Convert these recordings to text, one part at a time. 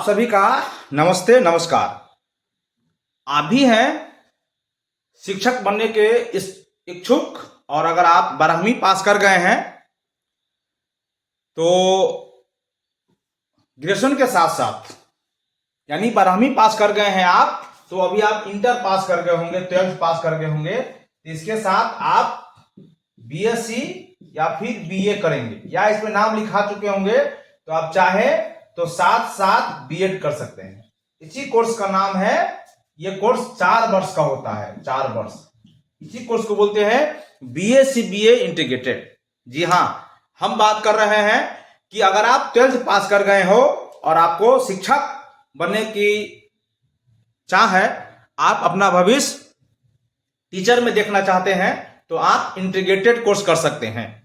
आप सभी का नमस्ते नमस्कार। आप भी हैं शिक्षक बनने के इस इच्छुक, और अगर आप 12वीं पास कर गए हैं तो ग्रेजुएशन के साथ साथ, यानी 12वीं पास कर गए हैं आप, तो अभी आप इंटर पास कर गए होंगे, 12th पास कर गए होंगे, तो इसके साथ आप बीएससी या फिर बीए करेंगे, या इसमें नाम लिखा चुके होंगे तो आप चाहे तो साथ साथ बीएड कर सकते हैं। इसी कोर्स का नाम है, ये कोर्स 4 वर्ष का होता है, 4 वर्ष। इसी कोर्स को बोलते हैं बीएससी बीए इंटीग्रेटेड। जी हाँ, हम बात कर रहे हैं कि अगर आप 12th पास कर गए हो और आपको शिक्षक बनने की चाह है, आप अपना भविष्य टीचर में देखना चाहते हैं, तो आप इंटीग्रेटेड कोर्स कर सकते हैं।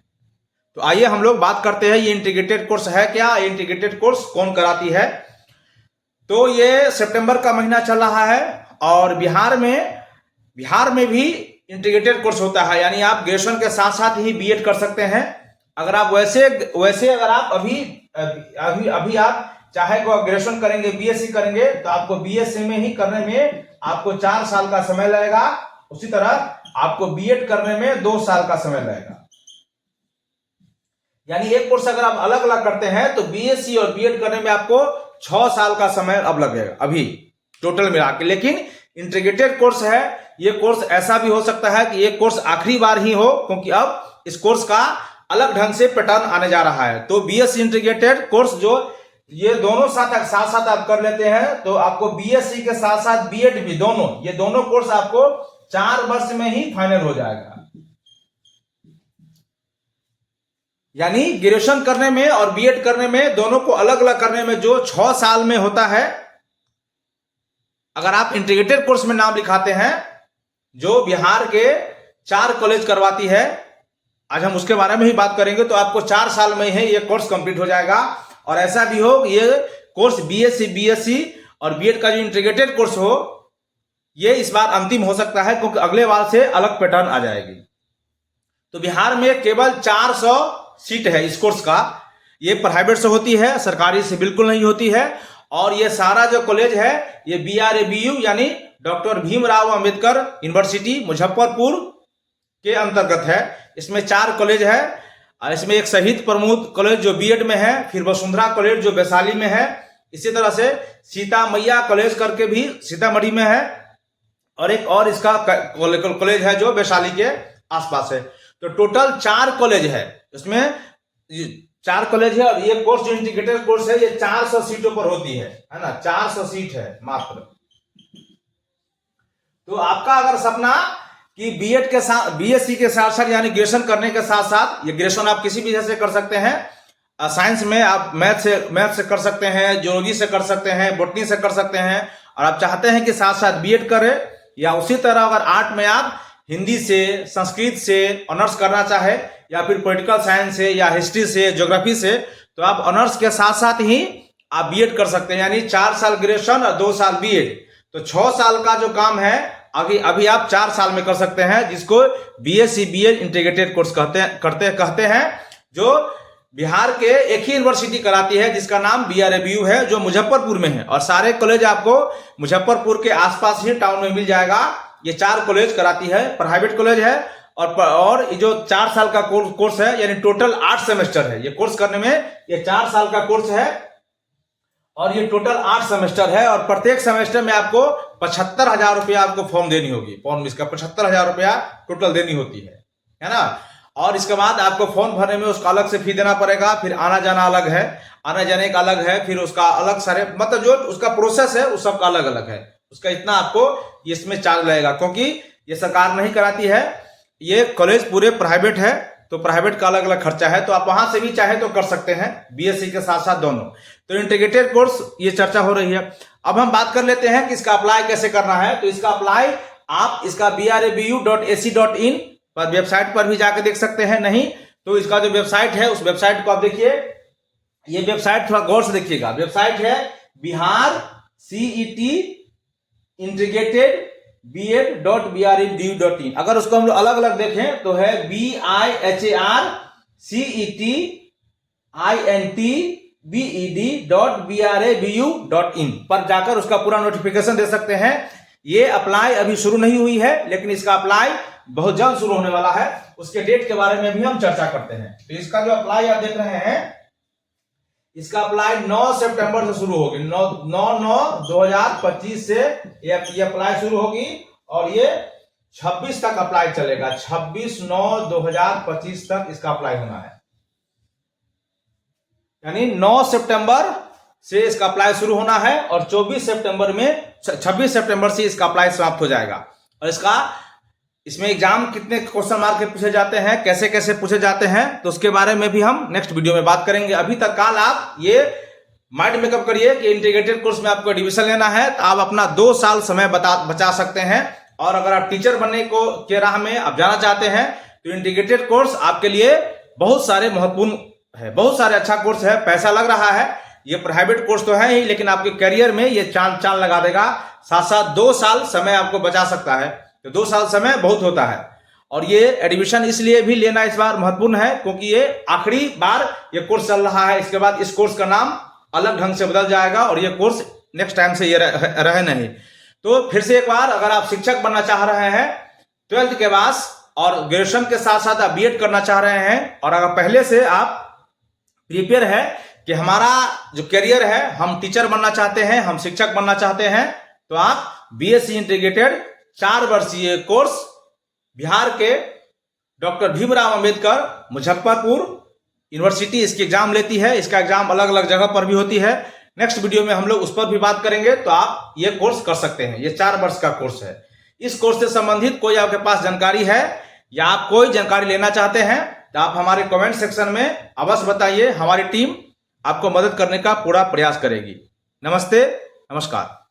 तो आइए हम लोग बात करते हैं ये इंटीग्रेटेड कोर्स है क्या, ये इंटीग्रेटेड कोर्स कौन कराती है। तो ये सितंबर का महीना चल रहा है और बिहार में भी इंटीग्रेटेड कोर्स होता है, यानी आप ग्रेजुएशन के साथ साथ ही बीएड कर सकते हैं। अगर आप वैसे अगर आप अभी आप चाहे तो ग्रेजुएशन करेंगे, बीएससी करेंगे, तो आपको बीएससी में ही करने में आपको 4 साल का समय लगेगा। उसी तरह आपको बीएड करने में 2 साल का समय लगेगा। यानी एक कोर्स अगर आप अलग अलग करते हैं तो बीएससी और बीएड करने में आपको 6 साल का समय अब लगेगा, अभी टोटल मिला के। लेकिन इंटीग्रेटेड कोर्स है, ये कोर्स ऐसा भी हो सकता है कि ये कोर्स आखिरी बार ही हो, क्योंकि अब इस कोर्स का अलग ढंग से पैटर्न आने जा रहा है। तो बीएससी इंटीग्रेटेड कोर्स जो ये दोनों साथ साथ आप कर लेते हैं, तो आपको बीएससी के साथ साथ बीएड भी, ये दोनों कोर्स आपको 4 वर्ष में ही फाइनल हो जाएगा। यानी ग्रेजुएशन करने में और बीएड करने में, दोनों को अलग अलग करने में जो 6 साल में होता है, अगर आप इंटीग्रेटेड कोर्स में नाम लिखाते हैं, जो बिहार के 4 कॉलेज करवाती है, आज हम उसके बारे में ही बात करेंगे, तो आपको 4 साल में ही ये कोर्स कंप्लीट हो जाएगा। और ऐसा भी हो ये कोर्स बीएससी और बीएड का जो इंटीग्रेटेड कोर्स हो, ये इस बार अंतिम हो सकता है, क्योंकि अगले बार से अलग पैटर्न आ जाएगी। तो बिहार में केवल 400 सीट है इस कोर्स का। ये प्राइवेट से होती है, सरकारी से बिल्कुल नहीं होती है। और ये सारा जो कॉलेज है, ये BRABU यानी डॉक्टर भीमराव अंबेडकर यूनिवर्सिटी मुजफ्फरपुर के अंतर्गत है। इसमें 4 कॉलेज है, और इसमें एक शहीद प्रमोद कॉलेज जो बीएड में है, फिर वसुंधरा कॉलेज जो वैशाली में है, इसी तरह से सीता मैया कॉलेज करके भी सीतामढ़ी में है, और एक और इसका कॉलेज है जो वैशाली के आसपास है। तो टोटल 4 कॉलेज है, इसमें 4 कॉलेज है। और ये कोर्स जो इंटीग्रेटेड कोर्स है, ये 400 सीटों पर होती है ना, 400 सीट है मात्र। तो आपका अगर सपना कि बीएड के साथ, बीएससी के साथ साथ, यानी ग्रेजुएशन करने के साथ साथ, ये ग्रेजुएशन आप किसी भी से कर सकते हैं। साइंस में आप मैथ से कर सकते हैं, जियोलॉजी से कर सकते हैं, बॉटनी से कर सकते हैं, और आप चाहते हैं कि साथ साथ बीएड करें, या उसी तरह अगर आर्ट में आप हिंदी से, संस्कृत से ऑनर्स करना चाहे, या फिर पॉलिटिकल साइंस से, या हिस्ट्री से, ज्योग्राफी से, तो आप ऑनर्स के साथ साथ ही आप बीएड कर सकते हैं। यानी 4 साल ग्रेजुएशन और 2 साल बीएड, तो 6 साल का जो काम है अभी आप 4 साल में कर सकते हैं, जिसको बीएससी बीएड इंटीग्रेटेड कोर्स कहते हैं, जो बिहार के एक ही यूनिवर्सिटी कराती है, जिसका नाम BRABU है, जो मुजफ्फरपुर में है। और सारे कॉलेज आपको मुजफ्फरपुर के आसपास ही टाउन में मिल जाएगा। ये 4 कॉलेज कराती है, प्राइवेट कॉलेज है। और जो 4 साल का कोर्स है, यानी टोटल 8 सेमेस्टर है ये कोर्स करने में। ये 4 साल का कोर्स है और ये टोटल 8 सेमेस्टर है। और प्रत्येक सेमेस्टर में आपको 75,000 रुपया आपको फॉर्म देनी होगी, फॉर्म इसका 75,000 रुपया टोटल देनी होती है ना। और इसके बाद आपको फॉर्म भरने में उसका अलग से फी देना पड़ेगा, फिर आना जाना अलग है, आने जाने का अलग है, फिर उसका अलग सारे, मतलब जो उसका प्रोसेस है उस सबका अलग अलग है। उसका इतना आपको इसमें चार्ज लगेगा, क्योंकि ये सरकार नहीं कराती है, ये कॉलेज पूरे प्राइवेट है, तो प्राइवेट का अलग अलग खर्चा है। तो आप वहां से भी चाहे तो कर सकते हैं, बीएससी के साथ साथ दोनों। तो इंटीग्रेटेड कोर्स ये चर्चा हो रही है। अब हम बात कर लेते हैं कि इसका अप्लाई कैसे करना है। तो इसका अप्लाई आप इसका BRABU.ac.in पर वेबसाइट पर भी जाकर देख सकते हैं। नहीं तो इसका जो वेबसाइट है, उस वेबसाइट को आप देखिए। ये वेबसाइट थोड़ा गौर से देखिएगा, वेबसाइट है बिहार CET इंटीग्रेटेड BED.BRABU.in। अगर उसको हम लोग अलग अलग देखें तो है BIHAR CET INT BED.BRABU.in पर जाकर उसका पूरा नोटिफिकेशन दे सकते हैं। ये अप्लाई अभी शुरू नहीं हुई है, लेकिन इसका अप्लाई बहुत जल्द शुरू होने वाला है। उसके डेट के बारे में भी हम चर्चा करते हैं। तो इसका जो अप्लाई आप देख रहे हैं, इसका अप्लाई 9 सितंबर से शुरू होगी। 9/9/2025 से ये अप्लाई शुरू होगी और ये 26 तक अप्लाई चलेगा। 26/9/2025 तक इसका अप्लाई होना है, यानी 9 सितंबर से इसका अप्लाई शुरू होना है और 26 सितंबर से इसका अप्लाई समाप्त हो जाएगा। और इसमें एग्जाम कितने क्वेश्चन मार्क के पूछे जाते हैं, कैसे कैसे पूछे जाते हैं, तो उसके बारे में भी हम नेक्स्ट वीडियो में बात करेंगे। अभी तक काल आप ये माइंड मेकअप करिए कि इंटीग्रेटेड कोर्स में आपको एडमिशन लेना है तो आप अपना 2 साल समय बचा सकते हैं। और अगर आप टीचर बनने के राह में आप जाना चाहते हैं तो इंटीग्रेटेड कोर्स आपके लिए बहुत सारे महत्वपूर्ण है, बहुत सारे अच्छा कोर्स है। पैसा लग रहा है, ये प्राइवेट कोर्स तो है ही, लेकिन आपके करियर में ये चांद लगा देगा। साथ साथ 2 साल समय आपको बचा सकता है, तो 2 साल समय बहुत होता है। और ये एडमिशन इसलिए भी लेना इस बार महत्वपूर्ण है क्योंकि ये आखिरी बार ये कोर्स चल रहा है। इसके बाद इस कोर्स का नाम अलग ढंग से बदल जाएगा और ये कोर्स नेक्स्ट टाइम से ये रहे नहीं। तो फिर से एक बार, अगर आप शिक्षक बनना चाह रहे हैं 12th के बाद और ग्रेजुएशन के साथ साथ आप BEd करना चाह रहे हैं, और अगर पहले से आप प्रिपेयर है कि हमारा जो करियर है, हम टीचर बनना चाहते हैं, हम शिक्षक बनना चाहते हैं, तो आप BSc इंटीग्रेटेड 4 वर्षीय कोर्स बिहार के डॉक्टर भीमराव अंबेडकर मुजफ्फरपुर यूनिवर्सिटी इसकी एग्जाम लेती है। इसका एग्जाम अलग अलग जगह पर भी होती है। नेक्स्ट वीडियो में हम लोग उस पर भी बात करेंगे। तो आप ये कोर्स कर सकते हैं, ये 4 वर्ष का कोर्स है। इस कोर्स से संबंधित कोई आपके पास जानकारी है या आप कोई जानकारी लेना चाहते हैं तो आप हमारे कमेंट सेक्शन में अवश्य बताइए। हमारी टीम आपको मदद करने का पूरा प्रयास करेगी। नमस्ते, नमस्कार।